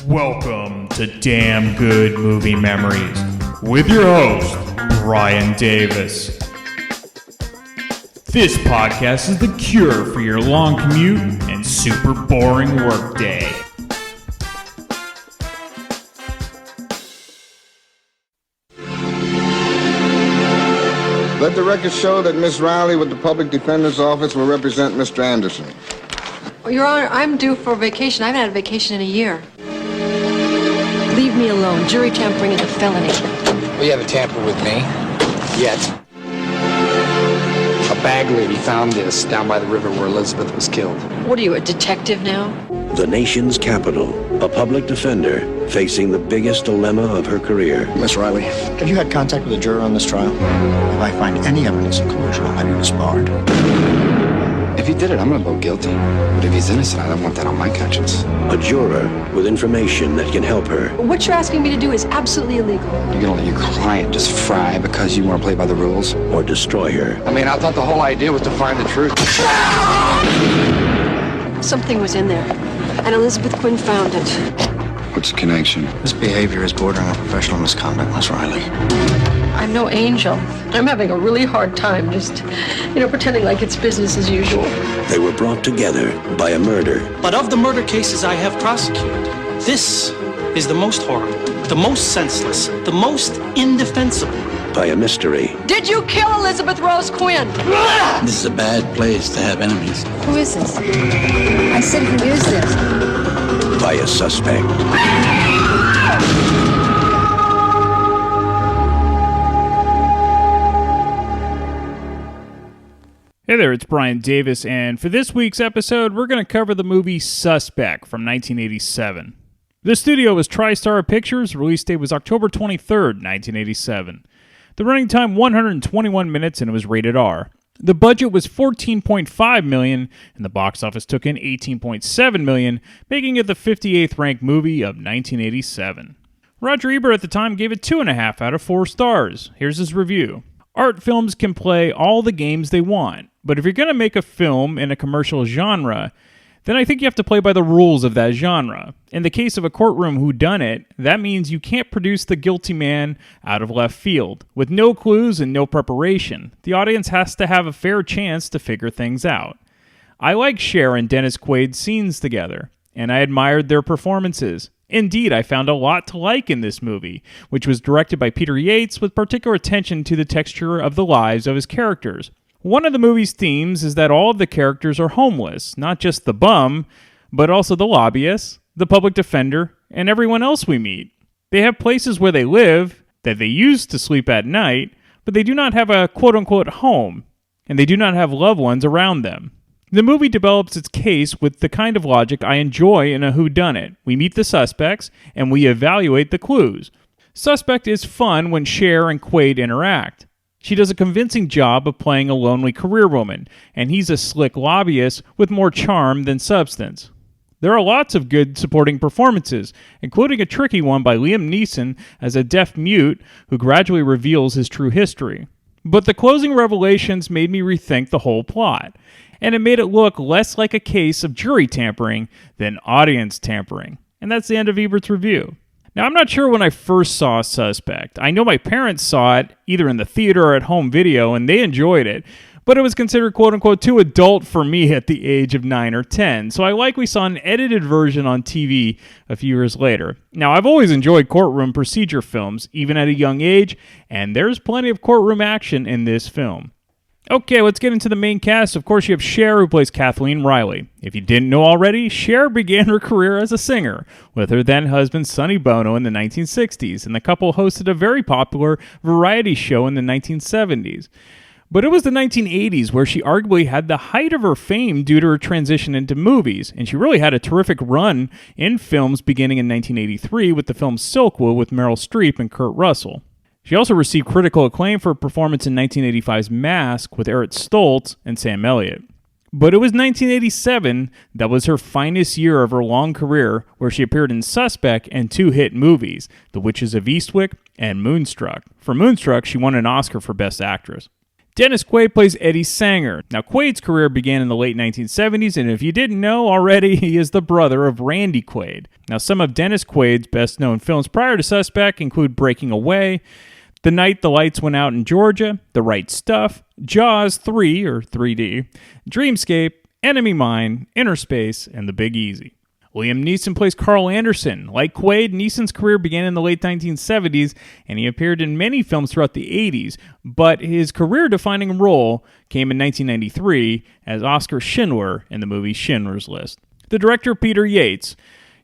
Welcome to Damn Good Movie Memories with your host, Brian Davis. This podcast is the cure for your long commute and super boring workday. Let the record show that Miss Riley with the Public Defender's Office will represent Mr. Anderson. Well, Your Honor, I'm due for vacation. I haven't had a vacation in a year. Leave me alone. Jury tampering is a felony. Well, you haven't tampered with me. Yet. A bag lady found this down by the river where Elizabeth was killed. What are you, a detective now? The nation's capital, a public defender facing the biggest dilemma of her career. Miss Riley, have you had contact with a juror on this trial? If I find any evidence of collusion, I'll have you disbarred. If he did it, I'm gonna vote guilty. But if he's innocent, I don't want that on my conscience. A juror with information that can help her. What you're asking me to do is absolutely illegal. You're gonna let your client just fry because you want to play by the rules? Or destroy her. I mean, I thought the whole idea was to find the truth. Something was in there, and Elizabeth Quinn found it. What's the connection? This behavior is bordering on professional misconduct, Miss Riley. I'm no angel. I'm having a really hard time just, pretending like it's business as usual. They were brought together by a murder. But of the murder cases I have prosecuted, this is the most horrible, the most senseless, the most indefensible. By a mystery. Did you kill Elizabeth Rose Quinn? This is a bad place to have enemies. Who is this? I said, who is this? By a suspect. Hey there, it's Brian Davis, and for this week's episode, we're going to cover the movie Suspect from 1987. The studio was TriStar Pictures, release date was October 23rd, 1987. The running time 121 minutes, and it was rated R. The budget was $14.5 million, and the box office took in $18.7 million, making it the 58th ranked movie of 1987. Roger Ebert at the time gave it 2.5 out of 4 stars. Here's his review. Art films can play all the games they want, but if you're going to make a film in a commercial genre, then I think you have to play by the rules of that genre. In the case of a courtroom whodunit, that means you can't produce the guilty man out of left field, with no clues and no preparation. The audience has to have a fair chance to figure things out. I like Cher and Dennis Quaid's scenes together, and I admired their performances. Indeed, I found a lot to like in this movie, which was directed by Peter Yates with particular attention to the texture of the lives of his characters. One of the movie's themes is that all of the characters are homeless, not just the bum, but also the lobbyist, the public defender, and everyone else we meet. They have places where they live, that they use to sleep at night, but they do not have a quote-unquote home, and they do not have loved ones around them. The movie develops its case with the kind of logic I enjoy in a whodunit. We meet the suspects, and we evaluate the clues. Suspect is fun when Cher and Quaid interact. She does a convincing job of playing a lonely career woman, and he's a slick lobbyist with more charm than substance. There are lots of good supporting performances, including a tricky one by Liam Neeson as a deaf mute who gradually reveals his true history. But the closing revelations made me rethink the whole plot, and it made it look less like a case of jury tampering than audience tampering. And that's the end of Ebert's review. Now, I'm not sure when I first saw Suspect. I know my parents saw it either in the theater or at home video, and they enjoyed it, but it was considered quote-unquote too adult for me at the age of 9 or 10, so I likely saw an edited version on TV a few years later. Now, I've always enjoyed courtroom procedure films, even at a young age, and there's plenty of courtroom action in this film. Okay, let's get into the main cast. Of course, you have Cher, who plays Kathleen Riley. If you didn't know already, Cher began her career as a singer with her then-husband Sonny Bono in the 1960s, and the couple hosted a very popular variety show in the 1970s. But it was the 1980s where she arguably had the height of her fame due to her transition into movies, and she really had a terrific run in films beginning in 1983 with the film Silkwood with Meryl Streep and Kurt Russell. She also received critical acclaim for her performance in 1985's Mask with Eric Stoltz and Sam Elliott. But it was 1987 that was her finest year of her long career, where she appeared in Suspect and 2 hit movies, The Witches of Eastwick and Moonstruck. For Moonstruck, she won an Oscar for Best Actress. Dennis Quaid plays Eddie Sanger. Now, Quaid's career began in the late 1970s, and if you didn't know already, he is the brother of Randy Quaid. Now, some of Dennis Quaid's best-known films prior to Suspect include Breaking Away, The Night the Lights Went Out in Georgia, The Right Stuff, Jaws 3 or 3D, Dreamscape, Enemy Mine, Inner Space, and The Big Easy. Liam Neeson plays Carl Anderson. Like Quaid, Neeson's career began in the late 1970s, and he appeared in many films throughout the 80s, but his career-defining role came in 1993 as Oscar Schindler in the movie Schindler's List. The director, Peter Yates.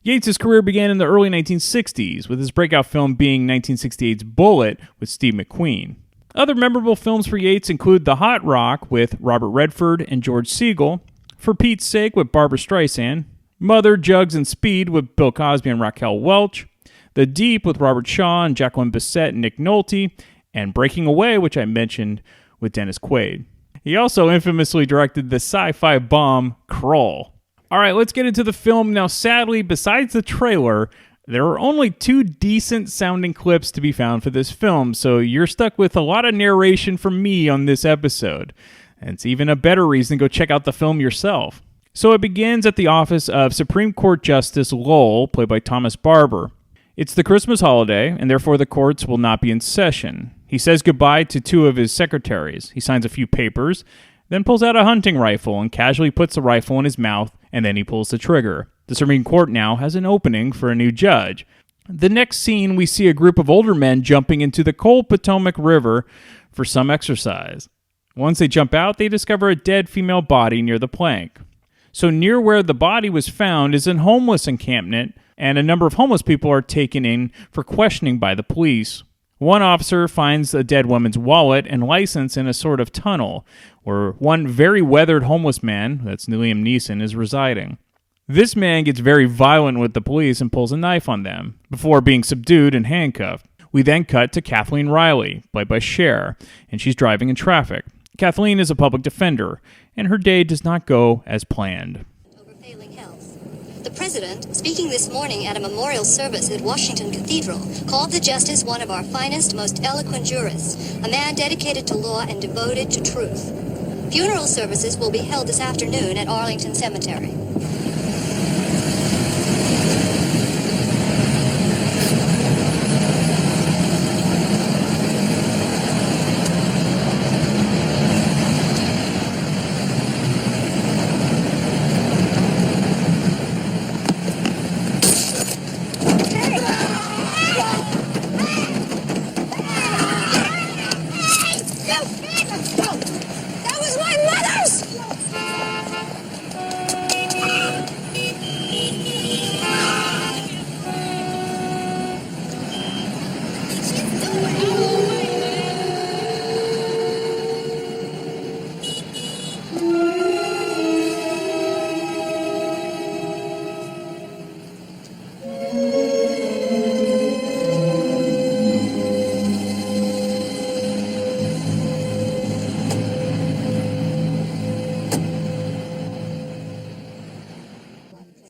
Yates' career began in the early 1960s, with his breakout film being 1968's Bullet with Steve McQueen. Other memorable films for Yates include The Hot Rock with Robert Redford and George Segal, For Pete's Sake with Barbra Streisand, Mother, Jugs, and Speed with Bill Cosby and Raquel Welch, The Deep with Robert Shaw and Jacqueline Bisset and Nick Nolte, and Breaking Away, which I mentioned, with Dennis Quaid. He also infamously directed the sci-fi bomb Krull. All right, let's get into the film. Now, sadly, besides the trailer, there are only 2 decent-sounding clips to be found for this film, so you're stuck with a lot of narration from me on this episode. And it's even a better reason to go check out the film yourself. So it begins at the office of Supreme Court Justice Lowell, played by Thomas Barber. It's the Christmas holiday, and therefore the courts will not be in session. He says goodbye to 2 of his secretaries. He signs a few papers, then pulls out a hunting rifle and casually puts the rifle in his mouth, and then he pulls the trigger. The Supreme Court now has an opening for a new judge. The next scene, we see a group of older men jumping into the cold Potomac River for some exercise. Once they jump out, they discover a dead female body near the plank. So near where the body was found is a homeless encampment, and a number of homeless people are taken in for questioning by the police. One officer finds a dead woman's wallet and license in a sort of tunnel, where one very weathered homeless man, that's Liam Neeson, is residing. This man gets very violent with the police and pulls a knife on them, before being subdued and handcuffed. We then cut to Kathleen Riley, played by Cher, and she's driving in traffic. Kathleen is a public defender, and her day does not go as planned. Over failing health. The president, speaking this morning at a memorial service at Washington Cathedral, called the justice one of our finest, most eloquent jurists, a man dedicated to law and devoted to truth. Funeral services will be held this afternoon at Arlington Cemetery.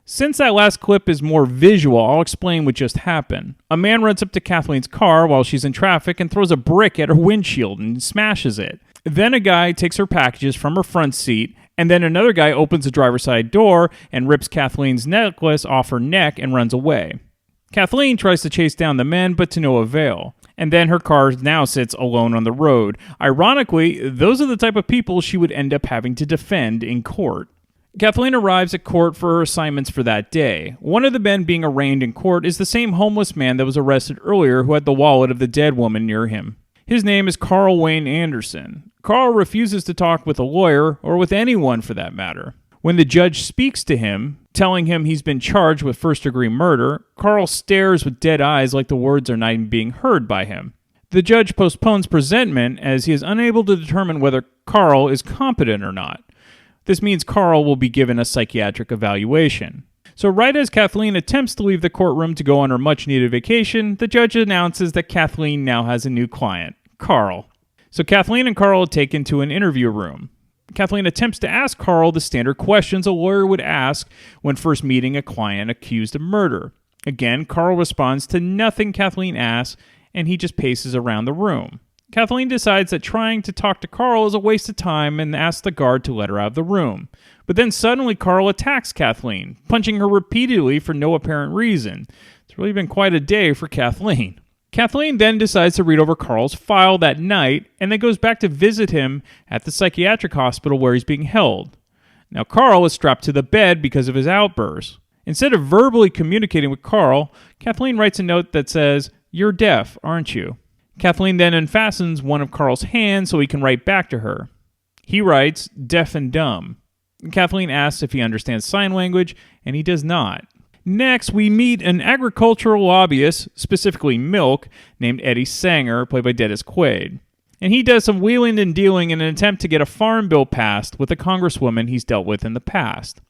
Since that last clip is more visual, I'll explain what just happened. A man runs up to Kathleen's car while she's in traffic and throws a brick at her windshield and smashes it. Then a guy takes her packages from her front seat, and then another guy opens the driver's side door and rips Kathleen's necklace off her neck and runs away. Kathleen tries to chase down the men, but to no avail. And then her car now sits alone on the road. Ironically, those are the type of people she would end up having to defend in court. Kathleen arrives at court for her assignments for that day. One of the men being arraigned in court is the same homeless man that was arrested earlier who had the wallet of the dead woman near him. His name is Carl Wayne Anderson. Carl refuses to talk with a lawyer, or with anyone for that matter. When the judge speaks to him, telling him he's been charged with first-degree murder, Carl stares with dead eyes like the words are not even being heard by him. The judge postpones presentment as he is unable to determine whether Carl is competent or not. This means Carl will be given a psychiatric evaluation. So right as Kathleen attempts to leave the courtroom to go on her much-needed vacation, the judge announces that Kathleen now has a new client, Carl. So Kathleen and Carl are taken to an interview room. Kathleen attempts to ask Carl the standard questions a lawyer would ask when first meeting a client accused of murder. Again, Carl responds to nothing Kathleen asks, and he just paces around the room. Kathleen decides that trying to talk to Carl is a waste of time and asks the guard to let her out of the room. But then suddenly Carl attacks Kathleen, punching her repeatedly for no apparent reason. It's really been quite a day for Kathleen. Kathleen then decides to read over Carl's file that night and then goes back to visit him at the psychiatric hospital where he's being held. Now Carl is strapped to the bed because of his outbursts. Instead of verbally communicating with Carl, Kathleen writes a note that says, "You're deaf, aren't you?" Kathleen then unfastens one of Carl's hands so he can write back to her. He writes, "deaf and dumb." Kathleen asks if he understands sign language, and he does not. Next, we meet an agricultural lobbyist, specifically milk, named Eddie Sanger, played by Dennis Quaid. And he does some wheeling and dealing in an attempt to get a farm bill passed with a congresswoman he's dealt with in the past.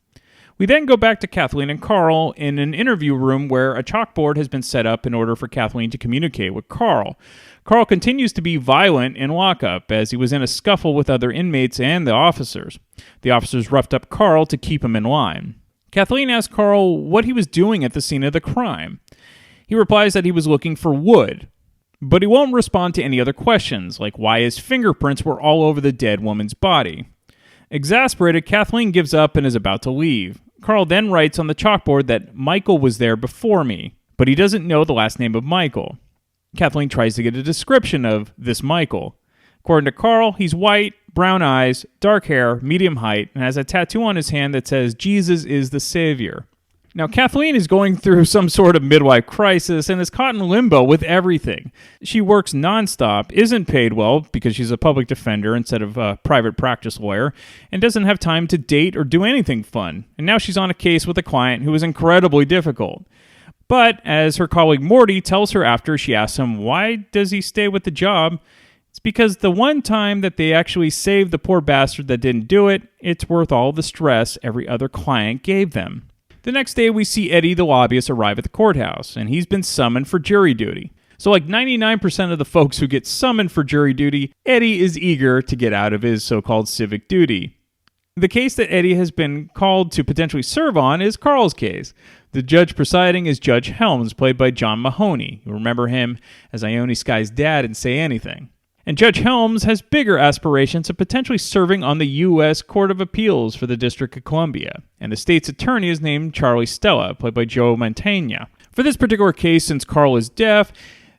We then go back to Kathleen and Carl in an interview room where a chalkboard has been set up in order for Kathleen to communicate with Carl. Carl continues to be violent in lockup as he was in a scuffle with other inmates and the officers. The officers roughed up Carl to keep him in line. Kathleen asks Carl what he was doing at the scene of the crime. He replies that he was looking for wood, but he won't respond to any other questions, like why his fingerprints were all over the dead woman's body. Exasperated, Kathleen gives up and is about to leave. Carl then writes on the chalkboard that Michael was there before me, but he doesn't know the last name of Michael. Kathleen tries to get a description of this Michael. According to Carl, he's white, brown eyes, dark hair, medium height, and has a tattoo on his hand that says, "Jesus is the Savior." Now, Kathleen is going through some sort of midlife crisis and is caught in limbo with everything. She works nonstop, isn't paid well because she's a public defender instead of a private practice lawyer, and doesn't have time to date or do anything fun. And now she's on a case with a client who is incredibly difficult. But, as her colleague Morty tells her after she asks him why does he stay with the job, it's because the one time that they actually saved the poor bastard that didn't do it, it's worth all the stress every other client gave them. The next day, we see Eddie the lobbyist arrive at the courthouse, and he's been summoned for jury duty. So like 99% of the folks who get summoned for jury duty, Eddie is eager to get out of his so-called civic duty. The case that Eddie has been called to potentially serve on is Carl's case. The judge presiding is Judge Helms, played by John Mahoney. You remember him as Ione Skye's dad in Say Anything. And Judge Helms has bigger aspirations of potentially serving on the U.S. Court of Appeals for the District of Columbia. And the state's attorney is named Charlie Stella, played by Joe Mantegna. For this particular case, since Carl is deaf,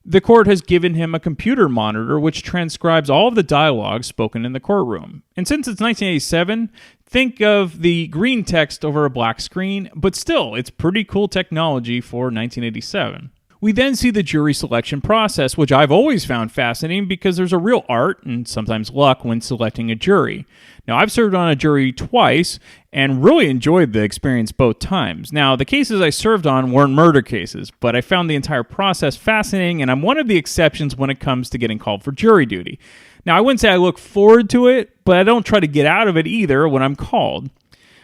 the court has given him a computer monitor which transcribes all of the dialogue spoken in the courtroom. And since it's 1987, think of the green text over a black screen, but still, it's pretty cool technology for 1987. We then see the jury selection process, which I've always found fascinating because there's a real art and sometimes luck when selecting a jury. Now, I've served on a jury twice and really enjoyed the experience both times. Now, the cases I served on weren't murder cases, but I found the entire process fascinating, and I'm one of the exceptions when it comes to getting called for jury duty. Now, I wouldn't say I look forward to it, but I don't try to get out of it either when I'm called.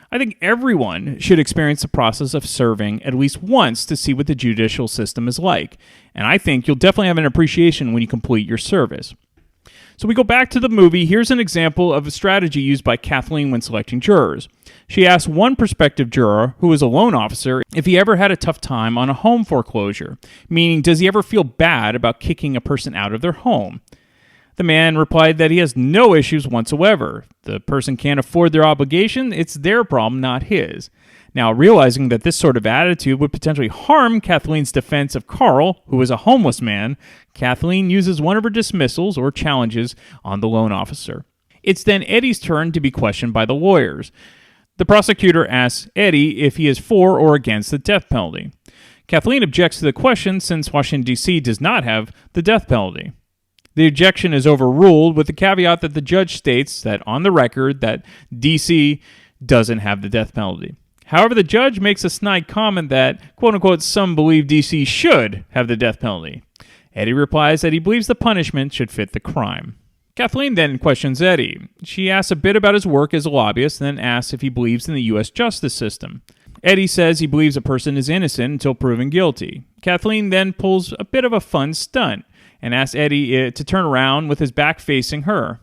I think everyone should experience the process of serving at least once to see what the judicial system is like, and I think you'll definitely have an appreciation when you complete your service. So we go back to the movie. Here's an example of a strategy used by Kathleen when selecting jurors. She asked one prospective juror, who was a loan officer, if he ever had a tough time on a home foreclosure, meaning does he ever feel bad about kicking a person out of their home? The man replied that he has no issues whatsoever. The person can't afford their obligation, it's their problem, not his. Now, realizing that this sort of attitude would potentially harm Kathleen's defense of Carl, who is a homeless man, Kathleen uses one of her dismissals or challenges on the loan officer. It's then Eddie's turn to be questioned by the lawyers. The prosecutor asks Eddie if he is for or against the death penalty. Kathleen objects to the question since Washington, D.C. does not have the death penalty. The objection is overruled with the caveat that the judge states that on the record that D.C. doesn't have the death penalty. However, the judge makes a snide comment that, quote-unquote, some believe D.C. should have the death penalty. Eddie replies that he believes the punishment should fit the crime. Kathleen then questions Eddie. She asks a bit about his work as a lobbyist and then asks if he believes in the U.S. justice system. Eddie says he believes a person is innocent until proven guilty. Kathleen then pulls a bit of a fun stunt and asks Eddie to turn around with his back facing her.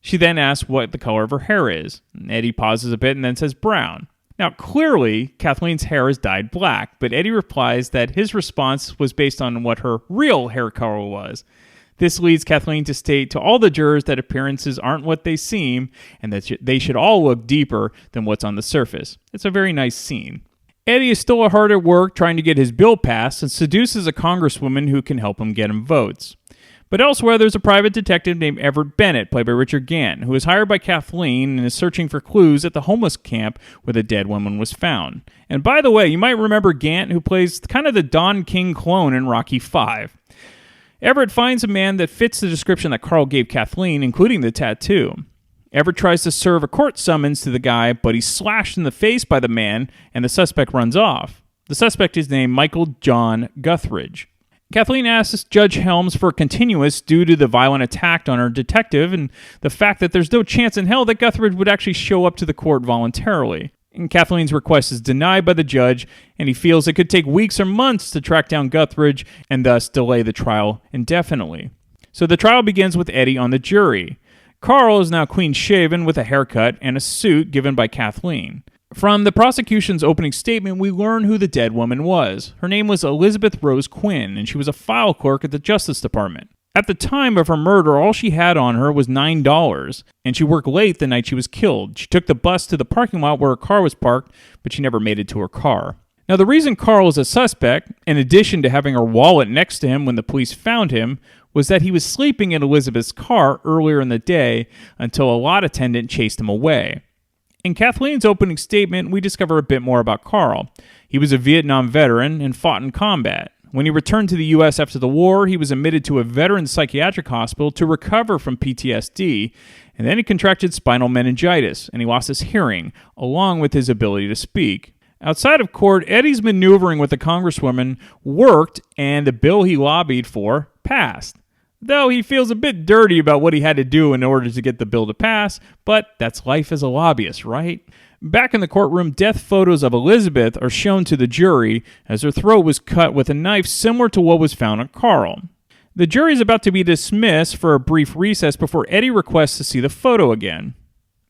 She then asks what the color of her hair is. And Eddie pauses a bit and then says brown. Now, clearly, Kathleen's hair is dyed black, but Eddie replies that his response was based on what her real hair color was. This leads Kathleen to state to all the jurors that appearances aren't what they seem and that they should all look deeper than what's on the surface. It's a very nice scene. Eddie is still hard at work trying to get his bill passed and seduces a congresswoman who can help him get him votes. But elsewhere, there's a private detective named Everett Bennett, played by Richard Gant, who is hired by Kathleen and is searching for clues at the homeless camp where the dead woman was found. And by the way, you might remember Gant, who plays kind of the Don King clone in Rocky V. Everett finds a man that fits the description that Carl gave Kathleen, including the tattoo. Everett tries to serve a court summons to the guy, but he's slashed in the face by the man, and the suspect runs off. The suspect is named Michael John Guthridge. Kathleen asks Judge Helms for a continuance due to the violent attack on her detective and the fact that there's no chance in hell that Guthridge would actually show up to the court voluntarily. And Kathleen's request is denied by the judge, and he feels it could take weeks or months to track down Guthridge and thus delay the trial indefinitely. So the trial begins with Eddie on the jury. Carl is now clean-shaven with a haircut and a suit given by Kathleen. From the prosecution's opening statement, we learn who the dead woman was. Her name was Elizabeth Rose Quinn, and she was a file clerk at the Justice Department. At the time of her murder, all she had on her was $9, and she worked late the night she was killed. She took the bus to the parking lot where her car was parked, but she never made it to her car. Now, the reason Carl is a suspect, in addition to having her wallet next to him when the police found him, was that he was sleeping in Elizabeth's car earlier in the day until a lot attendant chased him away. In Kathleen's opening statement, we discover a bit more about Carl. He was a Vietnam veteran and fought in combat. When he returned to the U.S. after the war, he was admitted to a veteran's psychiatric hospital to recover from PTSD, and then he contracted spinal meningitis, and he lost his hearing, along with his ability to speak. Outside of court, Eddie's maneuvering with the congresswoman worked, and the bill he lobbied for passed. Though he feels a bit dirty about what he had to do in order to get the bill to pass, but that's life as a lobbyist, right? Back in the courtroom, death photos of Elizabeth are shown to the jury as her throat was cut with a knife similar to what was found on Carl. The jury is about to be dismissed for a brief recess before Eddie requests to see the photo again.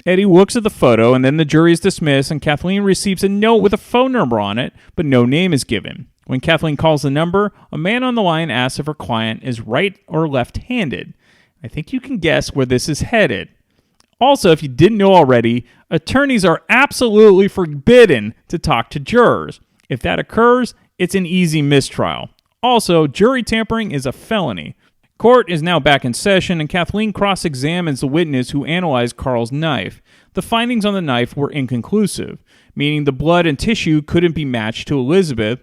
Eddie looks at the photo, and then the jury is dismissed, and Kathleen receives a note with a phone number on it, but no name is given. When Kathleen calls the number, a man on the line asks if her client is right or left-handed. I think you can guess where this is headed. Also, if you didn't know already, attorneys are absolutely forbidden to talk to jurors. If that occurs, it's an easy mistrial. Also, jury tampering is a felony. Court is now back in session, and Kathleen cross-examines the witness who analyzed Carl's knife. The findings on the knife were inconclusive, meaning the blood and tissue couldn't be matched to Elizabeth,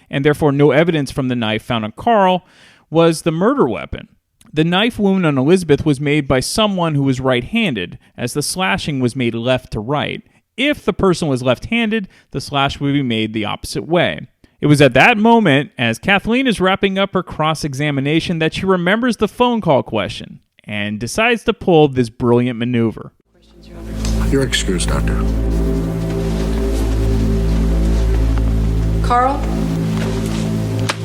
and therefore no evidence from the knife found on Carl was the murder weapon. The knife wound on Elizabeth was made by someone who was right-handed, as the slashing was made left to right. If the person was left-handed, the slash would be made the opposite way. It was at that moment, as Kathleen is wrapping up her cross-examination, that she remembers the phone call question and decides to pull this brilliant maneuver. You're excused, Doctor. Carl?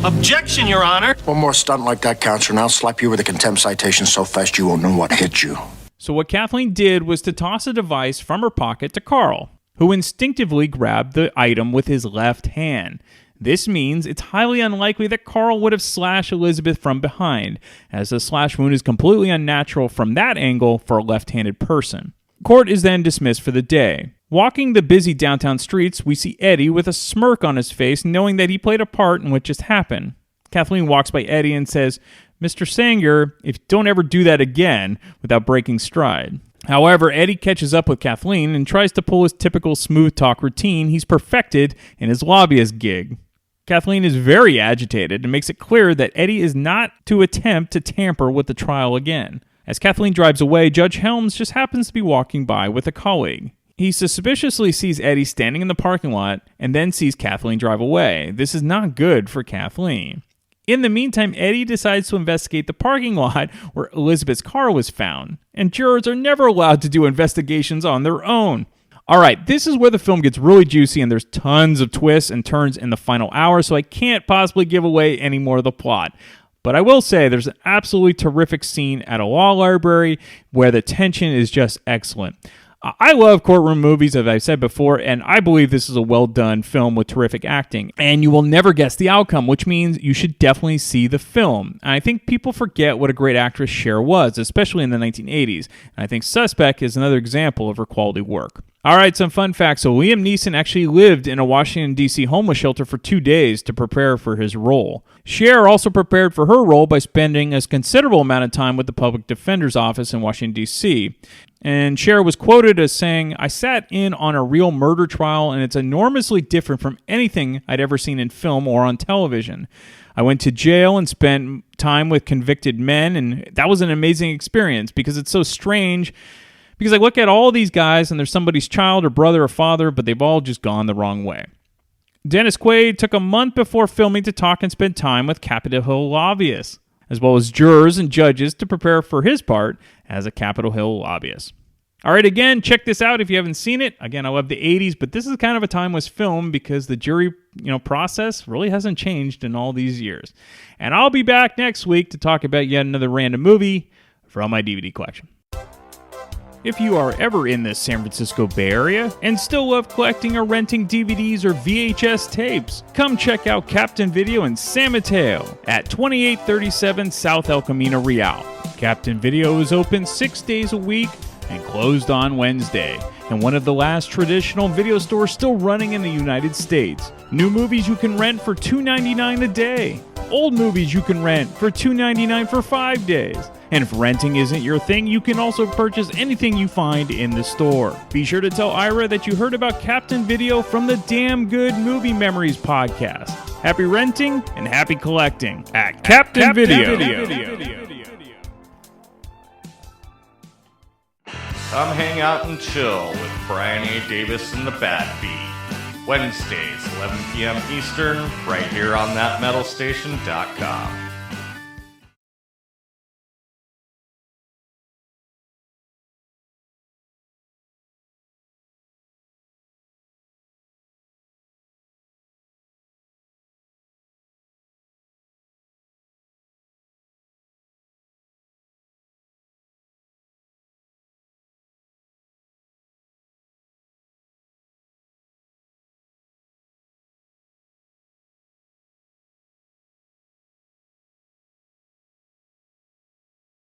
Objection, Your Honor. One more stunt like that, Counselor, and I'll slap you with a contempt citation so fast you won't know what hit you. So what Kathleen did was to toss a device from her pocket to Carl, who instinctively grabbed the item with his left hand. This means it's highly unlikely that Carl would have slashed Elizabeth from behind, as the slash wound is completely unnatural from that angle for a left-handed person. Court is then dismissed for the day. Walking the busy downtown streets, we see Eddie with a smirk on his face, knowing that he played a part in what just happened. Kathleen walks by Eddie and says, "Mr. Sanger, don't ever do that again," without breaking stride. However, Eddie catches up with Kathleen and tries to pull his typical smooth talk routine he's perfected in his lobbyist gig. Kathleen is very agitated and makes it clear that Eddie is not to attempt to tamper with the trial again. As Kathleen drives away, Judge Helms just happens to be walking by with a colleague. He suspiciously sees Eddie standing in the parking lot and then sees Kathleen drive away. This is not good for Kathleen. In the meantime, Eddie decides to investigate the parking lot where Elizabeth's car was found, and jurors are never allowed to do investigations on their own. Alright, this is where the film gets really juicy, and there's tons of twists and turns in the final hour, so I can't possibly give away any more of the plot. But I will say there's an absolutely terrific scene at a law library where the tension is just excellent. I love courtroom movies, as I've said before, and I believe this is a well-done film with terrific acting. And you will never guess the outcome, which means you should definitely see the film. And I think people forget what a great actress Cher was, especially in the 1980s. And I think Suspect is another example of her quality work. All right, some fun facts. So Liam Neeson actually lived in a Washington, D.C. homeless shelter for 2 days to prepare for his role. Cher also prepared for her role by spending a considerable amount of time with the Public Defender's Office in Washington, D.C. And Cher was quoted as saying, "I sat in on a real murder trial, and it's enormously different from anything I'd ever seen in film or on television. I went to jail and spent time with convicted men, and that was an amazing experience because it's so strange. Because I look at all these guys and they're somebody's child or brother or father, but they've all just gone the wrong way." Dennis Quaid took a month before filming to talk and spend time with Capitol Hill lobbyists, as well as jurors and judges to prepare for his part as a Capitol Hill lobbyist. All right, again, check this out if you haven't seen it. Again, I love the 80s, but this is kind of a timeless film because the jury, process really hasn't changed in all these years. And I'll be back next week to talk about yet another random movie from my DVD collection. If you are ever in the San Francisco Bay Area and still love collecting or renting DVDs or VHS tapes, come check out Captain Video in San Mateo at 2837 South El Camino Real. Captain Video is open 6 days a week and closed on Wednesday, and one of the last traditional video stores still running in the United States. New movies you can rent for $2.99 a day. Old movies you can rent for $2.99 for 5 days. And if renting isn't your thing, you can also purchase anything you find in the store. Be sure to tell Ira that you heard about Captain Video from the Damn Good Movie Memories podcast. Happy renting and happy collecting at Captain Video. Come hang out and chill with Brian A. Davis and the Bad Beat. Wednesdays, 11 p.m. Eastern, right here on thatmetalstation.com.